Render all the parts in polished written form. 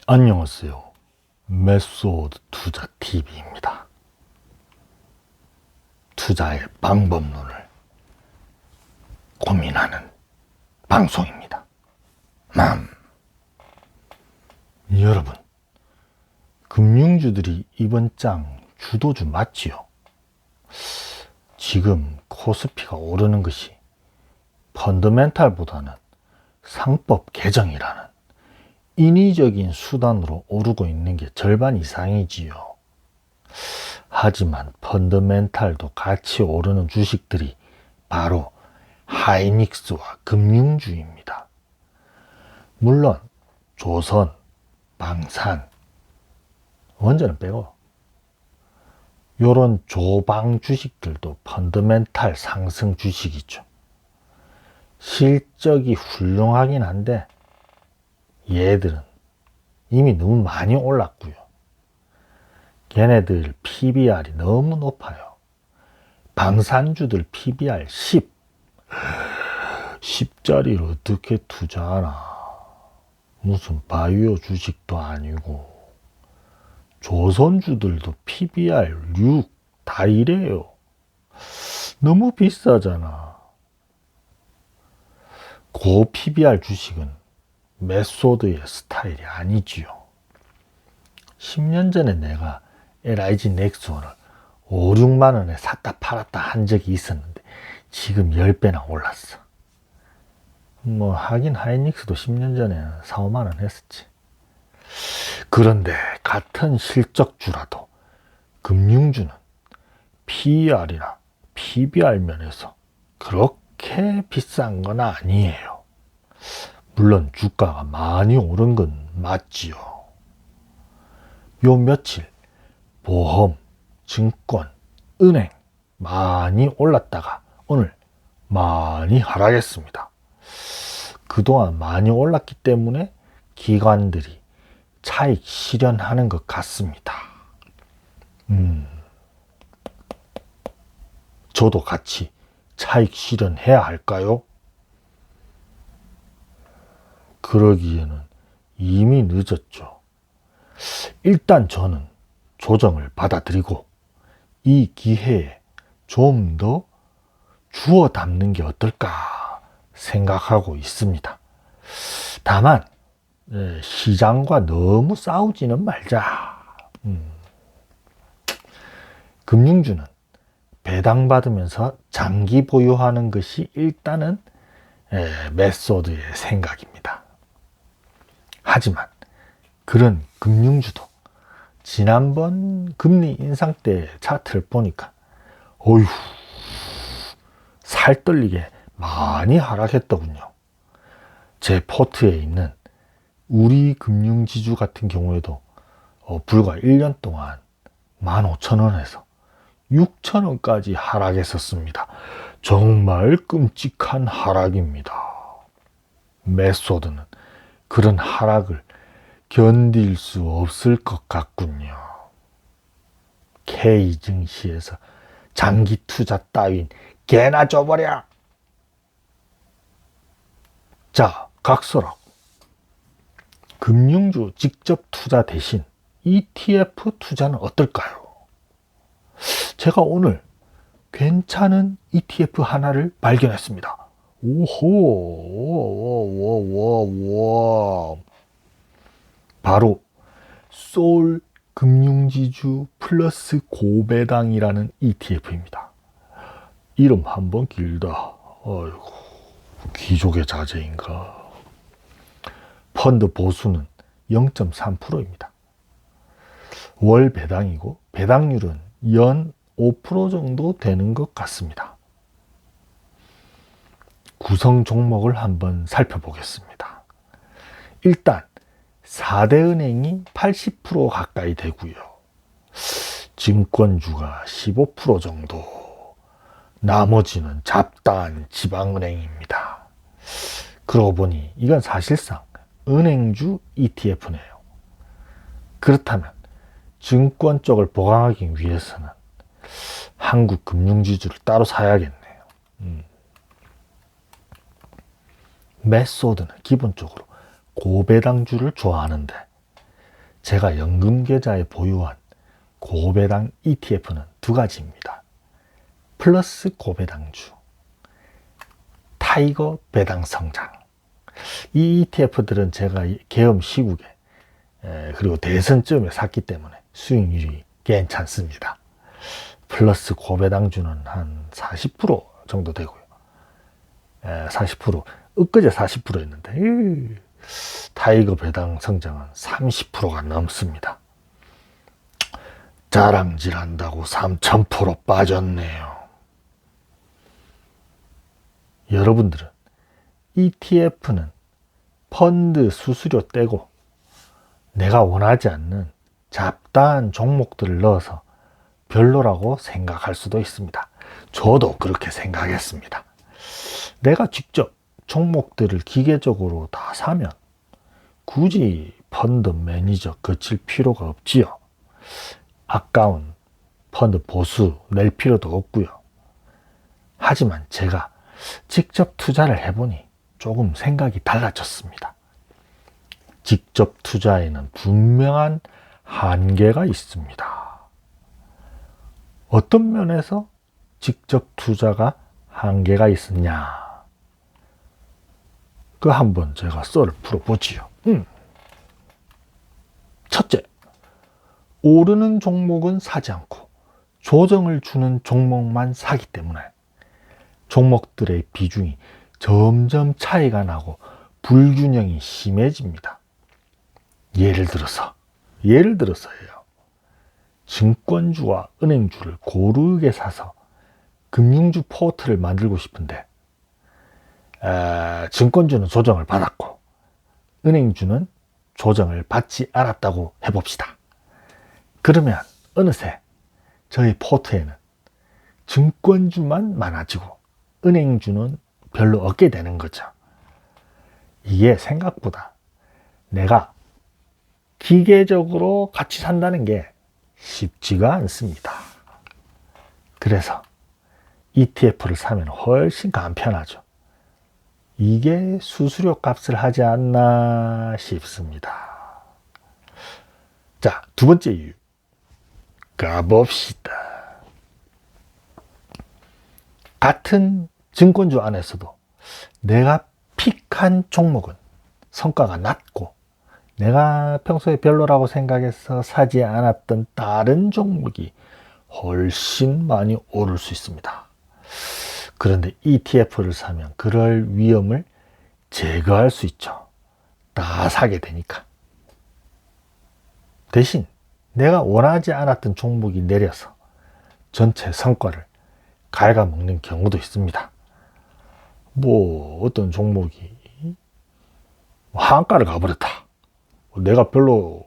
안녕하세요. 메소드 투자 TV입니다. 투자의 방법론을 고민하는 방송입니다. 여러분, 금융주들이 이번 장 주도주 맞지요? 지금 코스피가 오르는 것이 펀더멘탈보다는 상법 개정이라는 인위적인 수단으로 오르고 있는 게 절반 이상이지요. 하지만 펀더멘탈도 같이 오르는 주식들이 바로 하이닉스와 금융주입니다. 물론 조선, 방산, 원전은 빼고 요런 조방 주식들도 펀더멘탈 상승 주식이죠. 실적이 훌륭하긴 한데 얘들은 이미 너무 많이 올랐고요. 걔네들 PBR이 너무 높아요. 방산주들 PBR 10. 10짜리를 어떻게 투자하나. 무슨 바이오 주식도 아니고. 조선주들도 PBR 6. 다 이래요. 너무 비싸잖아. 고 PBR 주식은 메소드의 스타일이 아니지요. 10년 전에 내가 LIG 넥스원을 5, 6만 원에 샀다 팔았다 한 적이 있었는데 지금 10배나 올랐어. 하긴 하이닉스도 10년 전에 4, 5만 원 했었지. 그런데 같은 실적주라도 금융주는 PER이나 PBR 면에서 그렇게 비싼 건 아니에요. 물론 주가가 많이 오른 건 맞지요. 요 며칠 보험, 증권, 은행 많이 올랐다가 오늘 많이 하락했습니다. 그동안 많이 올랐기 때문에 기관들이 차익 실현하는 것 같습니다. 저도 같이 차익 실현해야 할까요? 그러기에는 이미 늦었죠. 일단 저는 조정을 받아들이고 이 기회에 좀 더 주워 담는 게 어떨까 생각하고 있습니다. 다만 시장과 너무 싸우지는 말자. 금융주는 배당받으면서 장기 보유하는 것이 일단은 메소드의 생각입니다. 하지만 그런 금융주도 지난번 금리 인상 때 차트를 보니까 어휴 살떨리게 많이 하락했더군요. 제 포트에 있는 우리 금융지주 같은 경우에도 불과 1년 동안 15,000원에서 6,000원까지 하락했었습니다. 정말 끔찍한 하락입니다. 메소드는 그런 하락을 견딜 수 없을 것 같군요. K 증시에서 장기 투자 따윈 개나 줘버려. 자, 각설학. 금융주 직접 투자 대신 ETF 투자는 어떨까요? 제가 오늘 괜찮은 ETF 하나를 발견했습니다. 오호, 바로 솔 금융지주 플러스 고배당이라는 ETF입니다. 이름 한번 길다. 어이구, 귀족의 자제인가. 펀드 보수는 0.3%입니다. 월 배당이고 배당률은 연 5% 정도 되는 것 같습니다. 구성 종목을 한번 살펴보겠습니다. 일단 4대 은행이 80% 가까이 되고요. 증권주가 15% 정도, 나머지는 잡다한 지방은행입니다. 그러고 보니 이건 사실상 은행주 ETF네요. 그렇다면 증권 쪽을 보강하기 위해서는 한국 금융지주를 따로 사야겠네요. 메소드는 기본적으로 고배당주를 좋아하는데 제가 연금계좌에 보유한 고배당 ETF는 두 가지입니다. 플러스 고배당주, 타이거 배당 성장. 이 ETF들은 제가 계엄 시국에 그리고 대선쯤에 샀기 때문에 수익률이 괜찮습니다. 플러스 고배당주는 한 40% 정도 되고요. 40%, 엊그제 40%였는데 타이거 배당 성장은 30%가 넘습니다. 자랑질한다고 3000% 빠졌네요. 여러분들은 ETF는 펀드 수수료 떼고 내가 원하지 않는 잡다한 종목들을 넣어서 별로라고 생각할 수도 있습니다. 저도 그렇게 생각했습니다. 내가 직접 종목들을 기계적으로 다 사면 굳이 펀드 매니저 거칠 필요가 없지요. 아까운 펀드 보수 낼 필요도 없고요. 하지만 제가 직접 투자를 해보니 조금 생각이 달라졌습니다. 직접 투자에는 분명한 한계가 있습니다. 어떤 면에서 직접 투자가 한계가 있었냐? 그 한번 제가 썰을 풀어보지요. 첫째, 오르는 종목은 사지 않고 조정을 주는 종목만 사기 때문에 종목들의 비중이 점점 차이가 나고 불균형이 심해집니다. 예를 들어서요. 증권주와 은행주를 고르게 사서 금융주 포트를 만들고 싶은데 증권주는 조정을 받았고 은행주는 조정을 받지 않았다고 해봅시다. 그러면 어느새 저희 포트에는 증권주만 많아지고 은행주는 별로 없게 되는 거죠. 이게 생각보다 내가 기계적으로 같이 산다는 게 쉽지가 않습니다. 그래서 ETF를 사면 훨씬 간편하죠. 이게 수수료 값을 하지 않나 싶습니다. 자, 두 번째 이유. 가봅시다. 같은 증권주 안에서도 내가 픽한 종목은 성과가 낮고 내가 평소에 별로라고 생각해서 사지 않았던 다른 종목이 훨씬 많이 오를 수 있습니다. 그런데 ETF를 사면 그럴 위험을 제거할 수 있죠. 다 사게 되니까. 대신 내가 원하지 않았던 종목이 내려서 전체 성과를 갉아먹는 경우도 있습니다. 어떤 종목이 하한가를 가버렸다. 내가 별로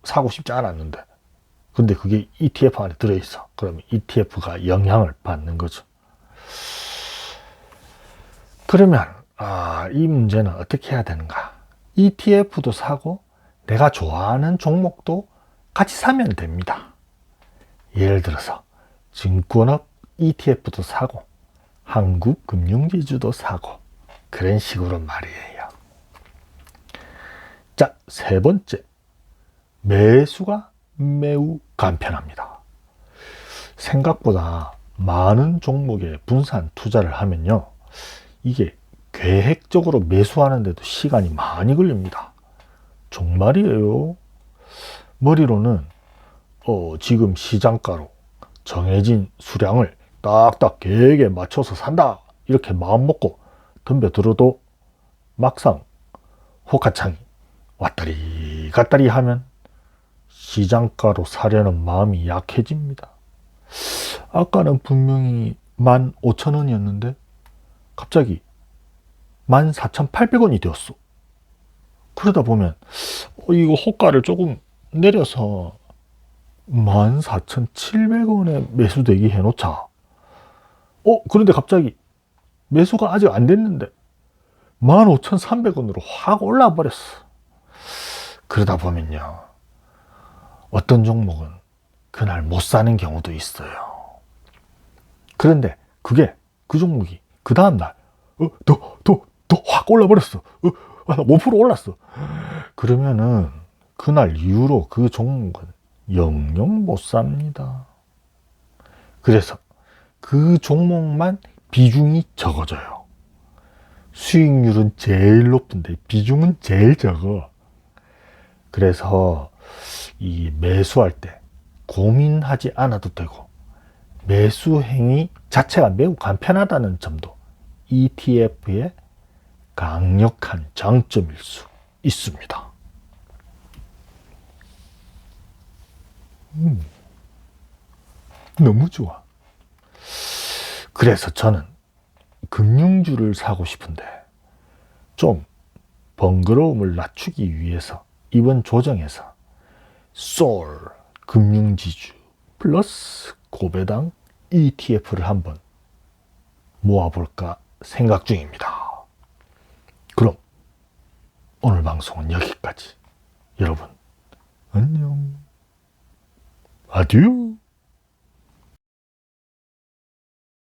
사고 싶지 않았는데 근데 그게 ETF 안에 들어있어. 그러면 ETF가 영향을 받는 거죠. 그러면 이 문제는 어떻게 해야 되는가? ETF도 사고 내가 좋아하는 종목도 같이 사면 됩니다. 예를 들어서 증권업 ETF도 사고 한국금융지주도 사고 그런 식으로 말이에요. 자, 세 번째, 매수가 매우 간편합니다. 생각보다 많은 종목에 분산 투자를 하면요, 이게 계획적으로 매수하는데도 시간이 많이 걸립니다. 정말이에요. 머리로는 지금 시장가로 정해진 수량을 딱딱 계획에 맞춰서 산다 이렇게 마음먹고 덤벼들어도 막상 호가창이 왔다리 갔다리 하면 시장가로 사려는 마음이 약해집니다. 아까는 분명히 15,000원이었는데 갑자기 14,800원이 되었어. 그러다 보면 이거 호가를 조금 내려서 14,700원에 매수 대기 해놓자. 그런데 갑자기 매수가 아직 안 됐는데 15,300원으로 확 올라 버렸어. 그러다 보면요, 어떤 종목은 그날 못 사는 경우도 있어요. 그런데 그 종목이 그 다음날 더 확 올라 버렸어. 5% 올랐어. 그러면은 그날 이후로 그 종목은 영영 못 삽니다. 그래서 그 종목만 비중이 적어져요. 수익률은 제일 높은데 비중은 제일 적어. 그래서 이 매수할 때 고민하지 않아도 되고 매수 행위 자체가 매우 간편하다는 점도 ETF의 강력한 장점일 수 있습니다. 너무 좋아. 그래서 저는 금융주를 사고 싶은데 좀 번거로움을 낮추기 위해서 이번 조정에서 솔 금융지주 플러스 고배당 ETF를 한번 모아볼까 생각 중입니다. 그럼 오늘 방송은 여기까지. 여러분 안녕. 아듀.